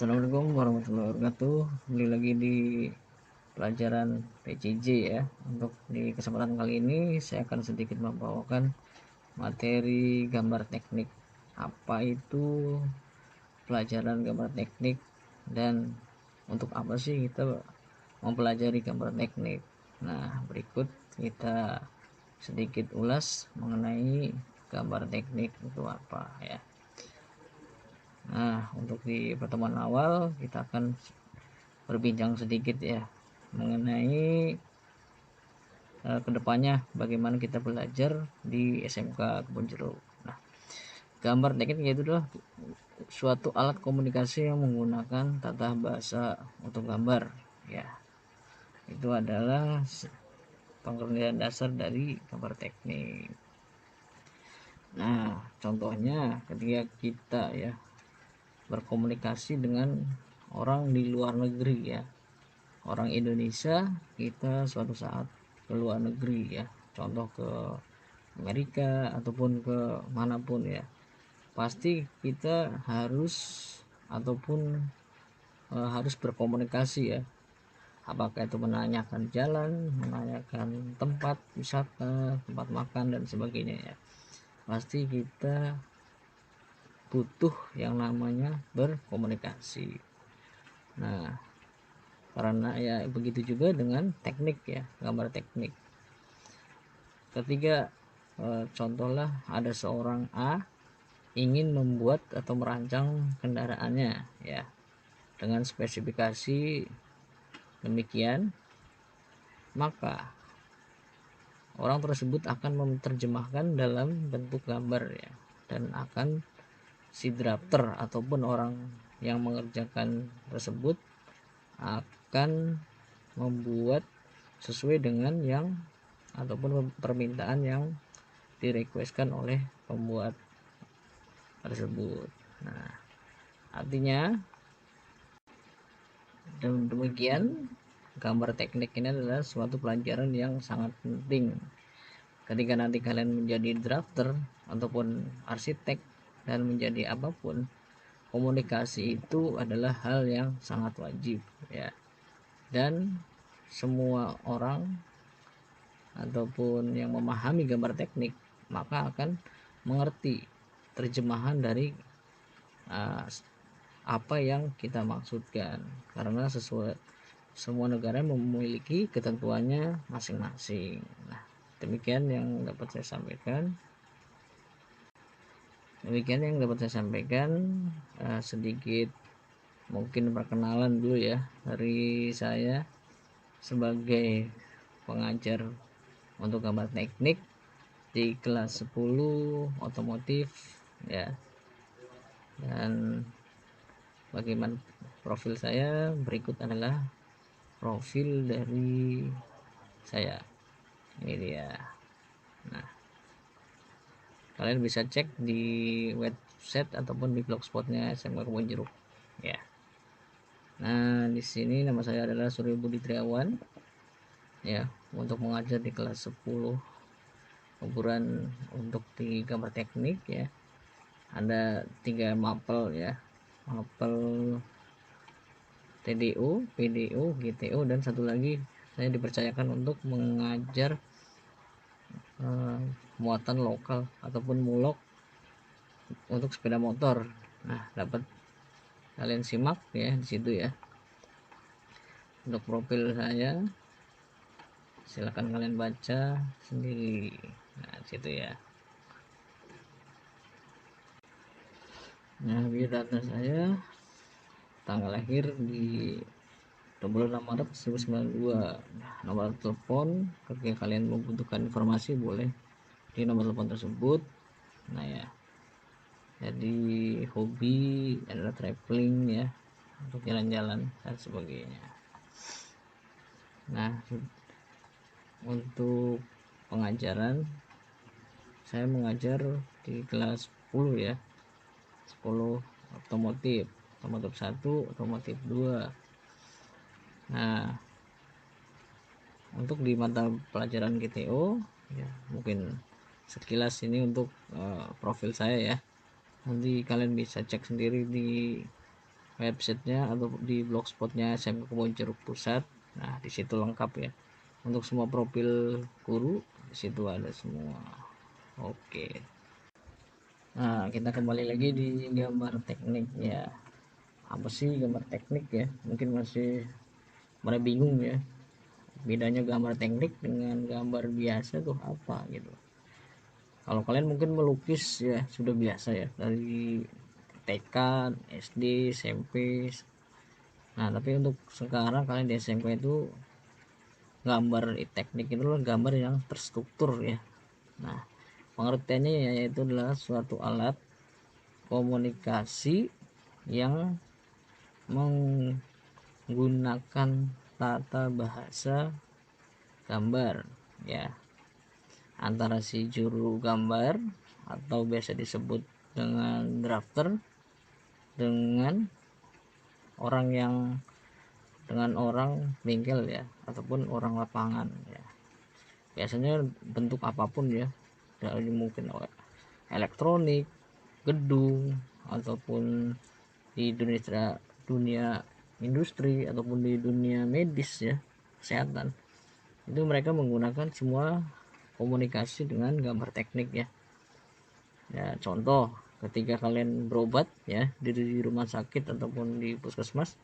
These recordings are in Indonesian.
Assalamualaikum warahmatullahi wabarakatuh. Kembali lagi di pelajaran PCJ ya. Untuk di kesempatan kali ini saya akan sedikit membawakan materi gambar teknik. Apa itu pelajaran gambar teknik dan untuk apa sih kita mempelajari gambar teknik? Nah, berikut kita sedikit ulas mengenai gambar teknik itu apa ya. Nah, untuk di pertemuan awal kita akan berbincang sedikit ya mengenai kedepannya bagaimana kita belajar di SMK Kebon Jeruk. Nah, gambar teknik yaitu adalah suatu alat komunikasi yang menggunakan tata bahasa untuk gambar ya. Itu adalah pengertian dasar dari gambar teknik. Nah, contohnya ketika kita ya berkomunikasi dengan orang di luar negeri ya, orang Indonesia, kita suatu saat ke luar negeri ya, contoh ke Amerika ataupun ke manapun ya, pasti kita harus ataupun harus berkomunikasi ya, apakah itu menanyakan jalan, menanyakan tempat wisata, tempat makan dan sebagainya ya, pasti kita butuh yang namanya berkomunikasi. Nah, karena ya begitu juga dengan teknik ya, gambar teknik. Ketika contohlah ada seorang A ingin membuat atau merancang kendaraannya ya dengan spesifikasi demikian, maka orang tersebut akan menerjemahkan dalam bentuk gambar ya, dan akan si drafter ataupun orang yang mengerjakan tersebut akan membuat sesuai dengan yang ataupun permintaan yang direquestkan oleh pembuat tersebut. Nah, artinya demikian, gambar teknik ini adalah suatu pelajaran yang sangat penting ketika nanti kalian menjadi drafter ataupun arsitek dan menjadi apapun. Komunikasi itu adalah hal yang sangat wajib ya, dan semua orang ataupun yang memahami gambar teknik maka akan mengerti terjemahan dari apa yang kita maksudkan, karena sesuai semua negara memiliki ketentuannya masing-masing. Nah, demikian yang dapat saya sampaikan. Sedikit mungkin perkenalan dulu ya dari saya sebagai pengajar untuk gambar teknik di kelas 10 otomotif ya. Dan bagaimana profil saya, berikut adalah profil dari saya, ini dia. Nah, kalian bisa cek di website ataupun di blogspotnya SMK Kebon Jeruk ya. Nah, di sini nama saya adalah Suryo Budi Triawan ya, untuk mengajar di kelas 10 ukuran untuk di gambar teknik ya. Ada 3 mapel ya, mapel TDU, PDU, GTU, dan satu lagi saya dipercayakan untuk mengajar muatan lokal ataupun mulok untuk sepeda motor. Nah, dapat kalian simak ya di situ ya. Untuk profil saya silahkan kalian baca sendiri. Nah, di situ ya. Nah, biodata saya tanggal lahir di 26 Maret 1992. Nah, nomor telepon ketika kalian membutuhkan informasi boleh di nomor telepon tersebut. Nah ya, jadi hobi adalah traveling ya, untuk jalan-jalan dan sebagainya. Nah, untuk pengajaran saya mengajar di kelas 10 ya, 10 otomotif 1, otomotif 2. Nah, untuk di mata pelajaran GTO ya, mungkin sekilas ini untuk profil saya ya. Nanti kalian bisa cek sendiri di websitenya atau di blogspotnya SMK Kebon Jeruk Pusat. Nah di situ lengkap ya untuk semua profil guru, di situ ada semua. Oke, nah kita kembali lagi di gambar teknik ya. Apa sih gambar teknik ya, mungkin masih pada bingung ya, bedanya gambar teknik dengan gambar biasa tuh apa gitu. Kalau kalian mungkin melukis ya sudah biasa ya dari TK, SD, SMP. Nah tapi untuk sekarang kalian di SMP itu gambar teknik itu adalah gambar yang terstruktur ya. Nah pengertiannya yaitu adalah suatu alat komunikasi yang menggunakan tata bahasa gambar ya, antara si juru gambar atau biasa disebut dengan drafter dengan orang yang orang bengkel ya ataupun orang lapangan ya. Biasanya bentuk apapun ya, dari mungkin elektronik, gedung, ataupun di dunia industri ataupun di dunia medis ya, kesehatan, itu mereka menggunakan semua komunikasi dengan gambar teknik ya. Ya contoh ketika kalian berobat ya di rumah sakit ataupun di puskesmas,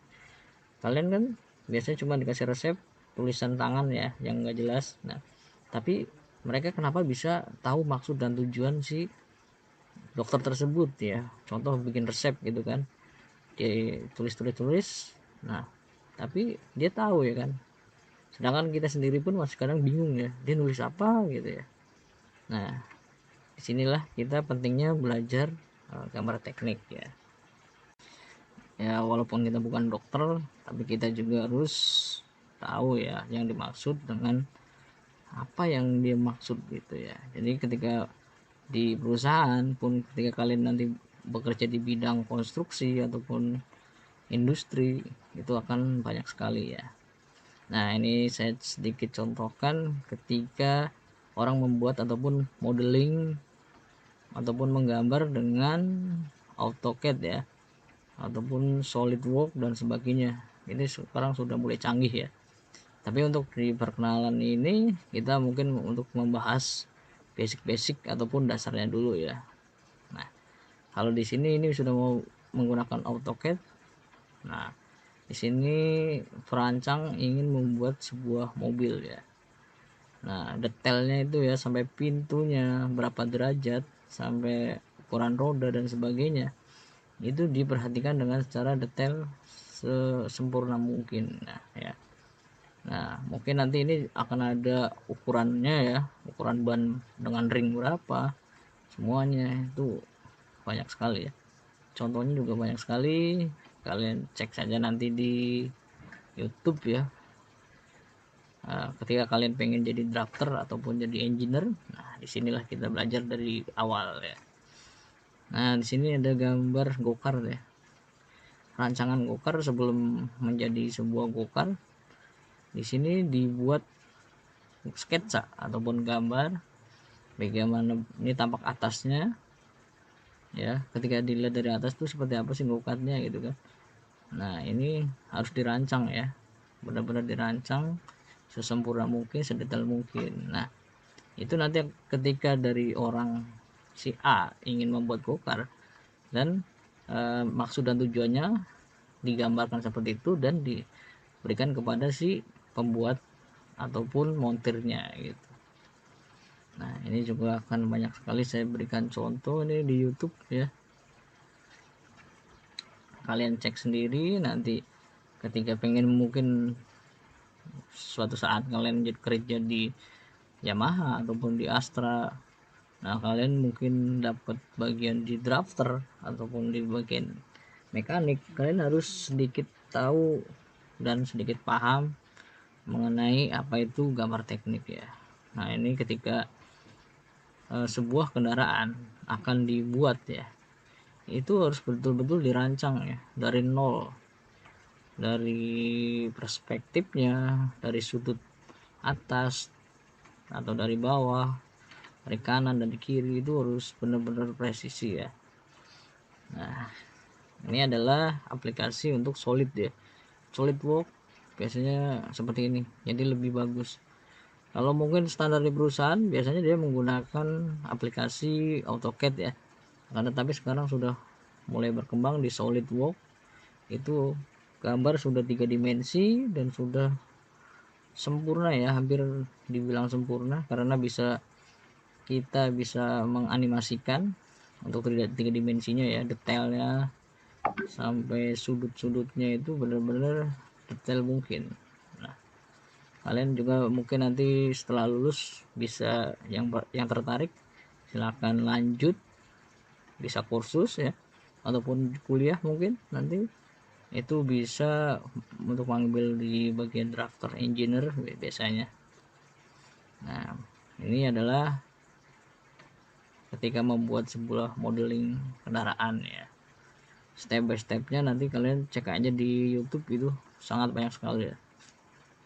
kalian kan biasanya cuma dikasih resep tulisan tangan ya yang nggak jelas. Nah tapi mereka kenapa bisa tahu maksud dan tujuan si dokter tersebut ya, contoh bikin resep gitu kan, dia tulis. Nah tapi dia tahu ya kan, sedangkan kita sendiri pun masih kadang bingung ya dia nulis apa gitu ya. Nah disinilah kita pentingnya belajar gambar teknik ya. Ya walaupun kita bukan dokter tapi kita juga harus tahu ya yang dimaksud dengan apa yang dia maksud gitu ya. Jadi ketika di perusahaan pun, ketika kalian nanti bekerja di bidang konstruksi ataupun industri, itu akan banyak sekali ya. Nah ini saya sedikit contohkan ketika orang membuat ataupun modeling ataupun menggambar dengan AutoCAD ya ataupun SolidWorks dan sebagainya. Ini sekarang sudah mulai canggih ya. Tapi untuk di perkenalan ini kita mungkin untuk membahas basic ataupun dasarnya dulu ya. Nah kalau di sini ini sudah mau menggunakan AutoCAD. Nah di sini perancang ingin membuat sebuah mobil ya. Nah detailnya itu ya sampai pintunya berapa derajat, sampai ukuran roda dan sebagainya, itu diperhatikan dengan secara detail sesempurna mungkin. Nah ya, nah mungkin nanti ini akan ada ukurannya ya, ukuran ban dengan ring berapa, semuanya itu banyak sekali ya, contohnya juga banyak sekali. Kalian cek saja nanti di YouTube ya. Nah, ketika kalian pengen jadi drafter ataupun jadi engineer, nah disinilah kita belajar dari awal ya. Nah di sini ada gambar gokar ya, rancangan gokar sebelum menjadi sebuah gokar. Di sini dibuat sketsa ataupun gambar bagaimana ini tampak atasnya ya, ketika dilihat dari atas tuh seperti apa sih gokarnya gitu kan. Nah ini harus dirancang ya, benar-benar dirancang sesempurna mungkin, sedetail mungkin. Nah itu nanti ketika dari orang si A ingin membuat gokar dan maksud dan tujuannya digambarkan seperti itu dan diberikan kepada si pembuat ataupun montirnya gitu. Nah ini juga akan banyak sekali saya berikan contoh ini di YouTube ya, kalian cek sendiri nanti ketika pengen mungkin suatu saat kalian kerja di Yamaha ataupun di Astra. Nah kalian mungkin dapat bagian di drafter ataupun di bagian mekanik, kalian harus sedikit tahu dan sedikit paham mengenai apa itu gambar teknik ya. Nah ini ketika sebuah kendaraan akan dibuat ya, itu harus betul-betul dirancang ya dari nol, dari perspektifnya, dari sudut atas atau dari bawah, dari kanan dan di kiri, itu harus benar-benar presisi ya. Nah Ini adalah aplikasi untuk solid ya, SolidWorks biasanya seperti ini, jadi lebih bagus. Kalau mungkin standar di perusahaan biasanya dia menggunakan aplikasi AutoCAD ya, karena tapi sekarang sudah mulai berkembang di SolidWorks, itu gambar sudah 3 dimensi dan sudah sempurna ya, hampir dibilang sempurna, karena kita bisa menganimasikan untuk tiga dimensinya ya, detailnya sampai sudut-sudutnya itu benar-benar detail mungkin. Nah, kalian juga mungkin nanti setelah lulus bisa yang tertarik silahkan lanjut, bisa kursus ya ataupun kuliah mungkin nanti itu bisa untuk mengambil di bagian drafter engineer biasanya. Nah, ini adalah ketika membuat sebuah modeling kendaraan ya, step by stepnya nanti kalian cek aja di YouTube, itu sangat banyak sekali ya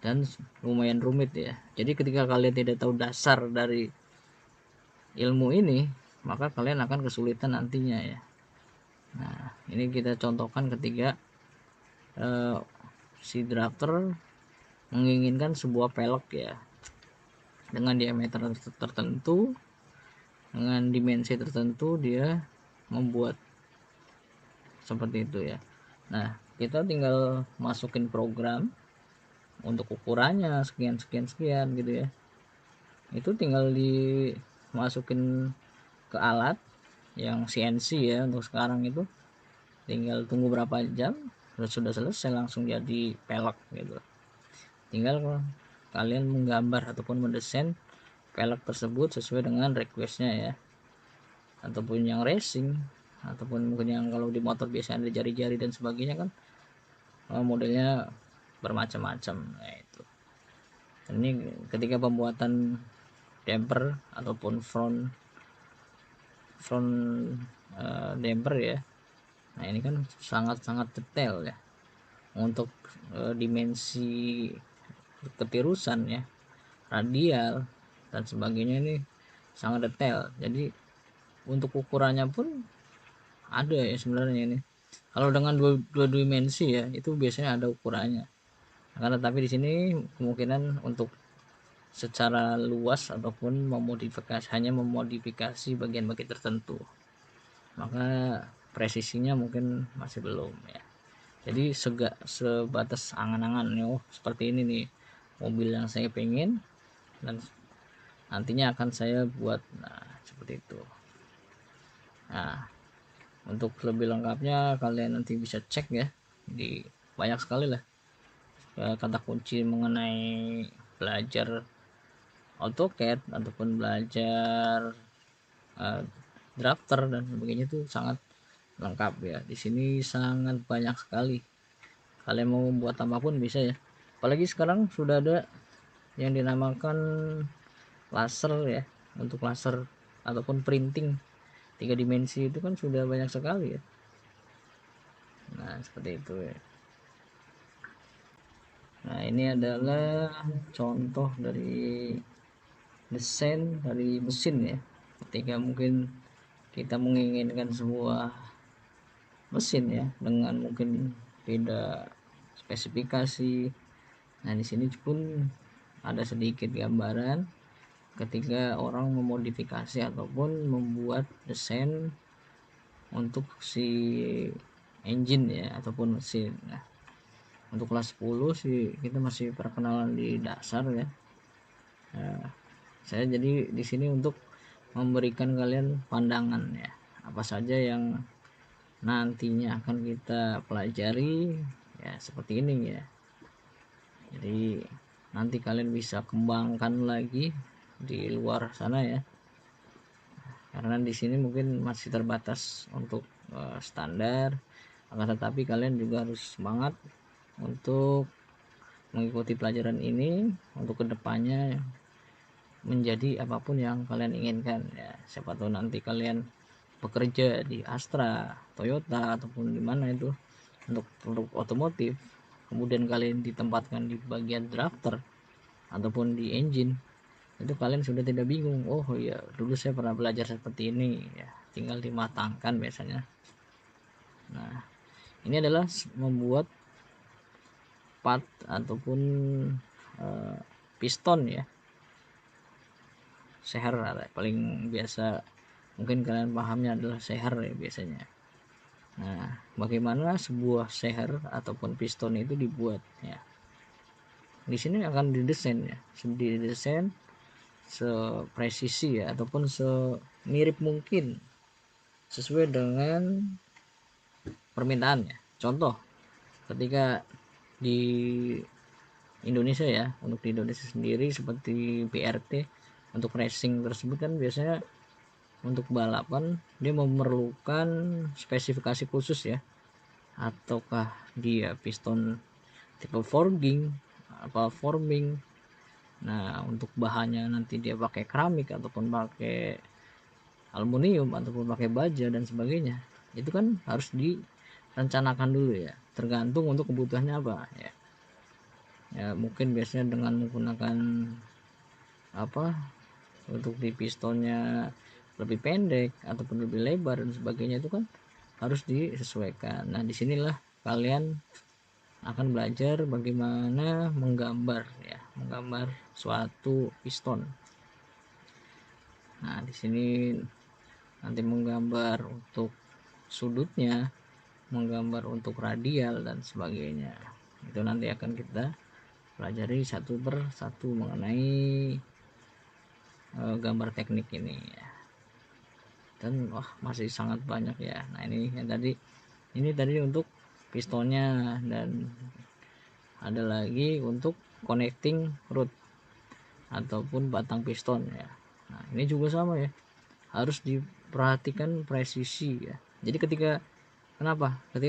dan lumayan rumit ya. Jadi ketika kalian tidak tahu dasar dari ilmu ini, maka kalian akan kesulitan nantinya ya. Nah, ini kita contohkan ketika si drafter menginginkan sebuah pelek ya dengan diameter tertentu, dengan dimensi tertentu, dia membuat seperti itu ya. Nah, kita tinggal masukin program untuk ukurannya sekian sekian sekian gitu ya, itu tinggal dimasukin ke alat yang CNC ya. Untuk sekarang itu tinggal tunggu berapa jam sudah selesai, langsung jadi pelek gitu. Tinggal kalian menggambar ataupun mendesain pelek tersebut sesuai dengan requestnya ya, ataupun yang racing, ataupun mungkin yang kalau di motor biasanya ada jari-jari dan sebagainya kan, modelnya bermacam-macam. Nah, itu ini ketika pembuatan damper ataupun front damper ya. Nah, ini kan sangat-sangat detail ya untuk dimensi ketirusan ya, radial dan sebagainya, ini sangat detail. Jadi untuk ukurannya pun ada ya sebenarnya ini. Kalau dengan dua dimensi ya itu biasanya ada ukurannya. Karena tapi di sini kemungkinan untuk secara luas ataupun hanya memodifikasi bagian-bagian tertentu, maka presisinya mungkin masih belum ya. Jadi sebatas angan-angan nih, oh seperti ini nih mobil yang saya pengen dan nantinya akan saya buat. Nah, seperti itu. Nah, untuk lebih lengkapnya kalian nanti bisa cek ya, di banyak sekali lah kata kunci mengenai belajar AutoCAD ataupun belajar drafter dan sebagainya, itu sangat lengkap ya. Di sini sangat banyak sekali, kalian mau membuat apapun bisa ya. Apalagi sekarang sudah ada yang dinamakan laser ya, untuk laser ataupun printing 3 dimensi itu kan sudah banyak sekali ya. Nah, seperti itu ya. Nah, ini adalah contoh dari desain dari mesin ya. Ketika mungkin kita menginginkan sebuah mesin ya dengan mungkin beda spesifikasi. Nah, di sini pun ada sedikit gambaran ketika orang memodifikasi ataupun membuat desain untuk si engine ya ataupun mesin. Nah, untuk kelas 10 sih kita masih perkenalan di dasar ya. Nah, saya jadi di sini untuk memberikan kalian pandangan ya, apa saja yang nantinya akan kita pelajari ya, seperti ini ya. Jadi nanti kalian bisa kembangkan lagi di luar sana ya, karena di sini mungkin masih terbatas untuk standar. Akan tetapi kalian juga harus semangat untuk mengikuti pelajaran ini untuk kedepannya menjadi apapun yang kalian inginkan ya. Siapa tahu nanti kalian bekerja di Astra, Toyota ataupun di mana itu untuk produk otomotif, kemudian kalian ditempatkan di bagian drafter ataupun di engine, itu kalian sudah tidak bingung, oh ya dulu saya pernah belajar seperti ini ya, tinggal dimatangkan biasanya. Nah, Ini adalah membuat part ataupun piston ya, seher paling biasa mungkin kalian pahamnya adalah seher ya biasanya. Nah, bagaimana sebuah seher ataupun piston itu dibuat ya? Di sini akan didesain ya, didesain sepresisi ya ataupun semirip mungkin sesuai dengan permintaannya. Contoh, ketika di Indonesia ya, untuk di Indonesia sendiri seperti BRT untuk racing tersebut kan biasanya untuk balapan dia memerlukan spesifikasi khusus ya, ataukah dia piston tipe forming. Nah, untuk bahannya nanti dia pakai keramik ataupun pakai aluminium ataupun pakai baja dan sebagainya, itu kan harus direncanakan dulu ya, tergantung untuk kebutuhannya apa ya. Ya mungkin biasanya dengan menggunakan apa untuk di pistonnya lebih pendek ataupun lebih lebar dan sebagainya, itu kan harus disesuaikan. Nah, disinilah kalian akan belajar bagaimana menggambar ya, menggambar suatu piston. Nah, di sini nanti menggambar untuk sudutnya, menggambar untuk radial dan sebagainya. Itu nanti akan kita pelajari satu per satu mengenai gambar teknik ini ya. Dan wah, masih sangat banyak ya. Nah, ini yang tadi untuk pistonnya, dan ada lagi untuk connecting rod ataupun batang piston ya. Nah, ini juga sama ya, harus diperhatikan presisi ya. Jadi ketika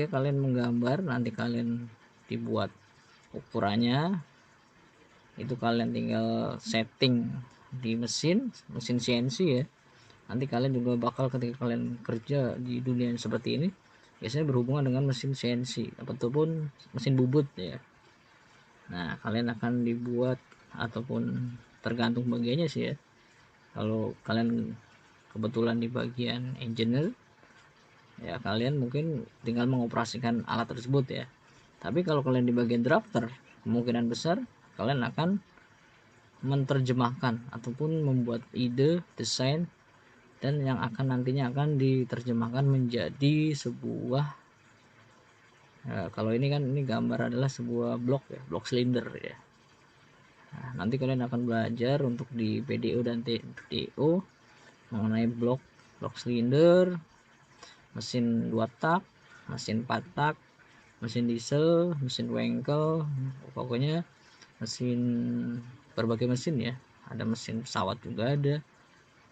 kalian menggambar, nanti kalian dibuat ukurannya, itu kalian tinggal setting di mesin CNC ya. Nanti kalian juga bakal, ketika kalian kerja di dunia yang seperti ini, biasanya berhubungan dengan mesin CNC ataupun mesin bubut ya. Nah, kalian akan dibuat ataupun tergantung bagiannya sih ya. Kalau kalian kebetulan di bagian engineer ya, kalian mungkin tinggal mengoperasikan alat tersebut ya. Tapi kalau kalian di bagian drafter, kemungkinan besar kalian akan menerjemahkan ataupun membuat ide, desain, dan yang akan nantinya akan diterjemahkan menjadi sebuah kalau ini kan, ini gambar adalah sebuah blok ya, blok silinder ya. Nah, nanti kalian akan belajar untuk di PDO dan TDO mengenai blok silinder, mesin 2 tak, mesin 4 tak, mesin diesel, mesin Wankel, pokoknya mesin, berbagai mesin ya. Ada mesin pesawat juga ada,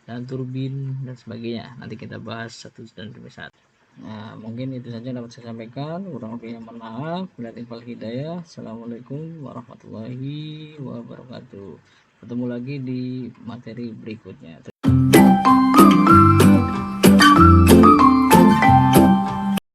dan turbin dan sebagainya. Nanti kita bahas satu demi satu. Nah, mungkin itu saja dapat saya sampaikan. Kurang lebihnya mohon maaf. Bila timbal hidayah. Assalamualaikum warahmatullahi wabarakatuh. Ketemu lagi di materi berikutnya.